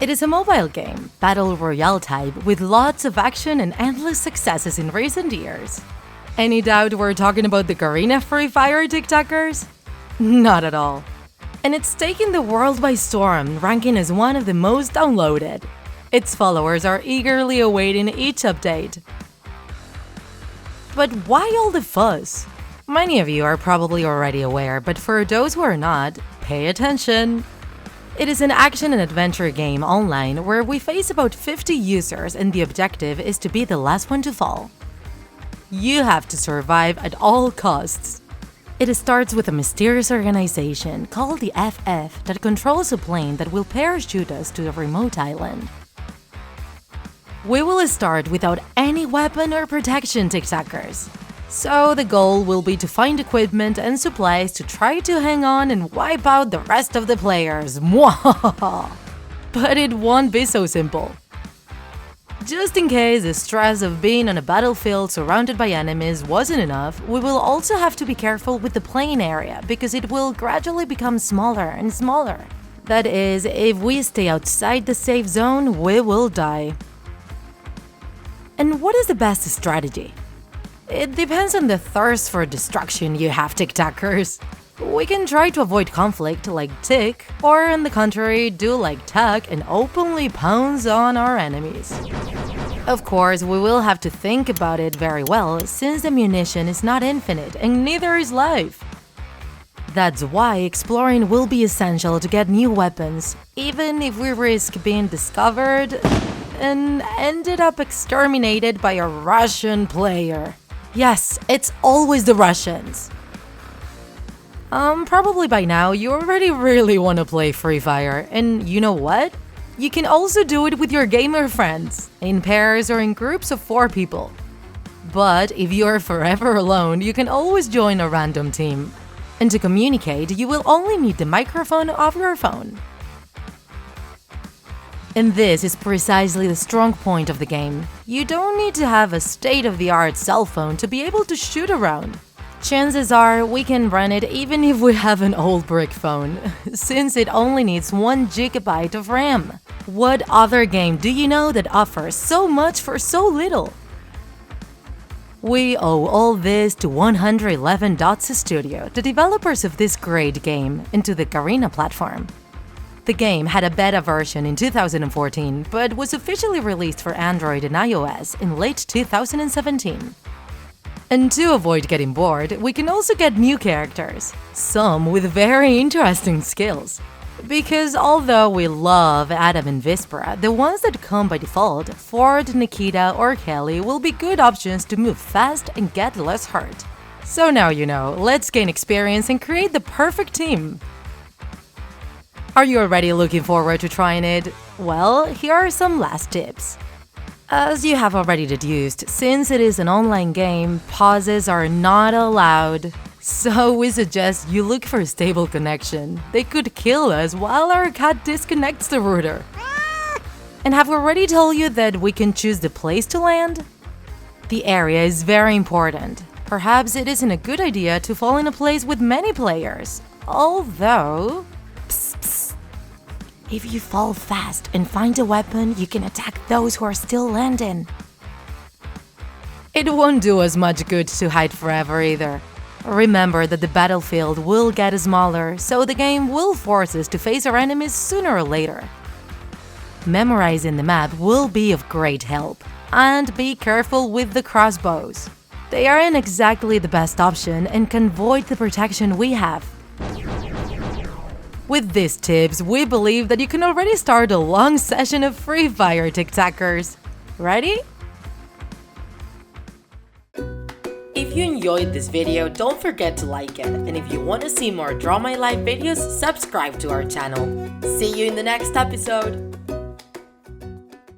It is a mobile game, battle royale type, with lots of action and endless successes in recent years. Any doubt we're talking about the Garena Free Fire TikTakers? Not at all. And it's taken the world by storm, ranking as one of the most downloaded. Its followers are eagerly awaiting each update. But why all the fuss? Many of you are probably already aware, but for those who are not, pay attention. It is an action and adventure game online where we face about 50 users and the objective is to be the last one to fall. You have to survive at all costs. It starts with a mysterious organization called the FF that controls a plane that will parachute us to a remote island. We will start without any weapon or protection, TikTakers. So the goal will be to find equipment and supplies to try to hang on and wipe out the rest of the players. Mwahaha! But it won't be so simple. Just in case the stress of being on a battlefield surrounded by enemies wasn't enough, we will also have to be careful with the playing area because it will gradually become smaller and smaller. That is, if we stay outside the safe zone, we will die. And what is the best strategy? It depends on the thirst for destruction you have, TikTakers. We can try to avoid conflict like Tik, or on the contrary, do like Tak and openly pounce on our enemies. Of course, we will have to think about it very well, since ammunition is not infinite and neither is life. That's why exploring will be essential to get new weapons, even if we risk being discovered and ended up exterminated by a Russian player. Yes, it's always the Russians. Probably by now you already really want to play Free Fire, and you know what? You can also do it with your gamer friends, in pairs or in groups of 4 people. But if you're forever alone, you can always join a random team. And to communicate, you will only need the microphone of your phone. And this is precisely the strong point of the game. You don't need to have a state-of-the-art cell phone to be able to shoot around. Chances are we can run it even if we have an old brick phone, since it only needs 1 GB of RAM. What other game do you know that offers so much for so little? We owe all this to 111 Dots Studio, the developers of this great game, and to the Garena platform. The game had a beta version in 2014, but was officially released for Android and iOS in late 2017. And to avoid getting bored, we can also get new characters, some with very interesting skills. Because although we love Adam and Vispera, the ones that come by default, Ford, Nikita or Kelly, will be good options to move fast and get less hurt. So now you know, let's gain experience and create the perfect team. Are you already looking forward to trying it? Well, here are some last tips. As you have already deduced, since it is an online game, pauses are not allowed. So we suggest you look for a stable connection. They could kill us while our cat disconnects the router. And have we already told you that we can choose the place to land? The area is very important. Perhaps it isn't a good idea to fall in a place with many players. Although... if you fall fast and find a weapon, you can attack those who are still landing. It won't do us much good to hide forever either. Remember that the battlefield will get smaller, so the game will force us to face our enemies sooner or later. Memorizing the map will be of great help. And be careful with the crossbows. They aren't exactly the best option and can void the protection we have. With these tips, we believe that you can already start a long session of Free Fire, TikTakers. Ready? If you enjoyed this video, don't forget to like it. And if you want to see more Draw My Life videos, subscribe to our channel. See you in the next episode!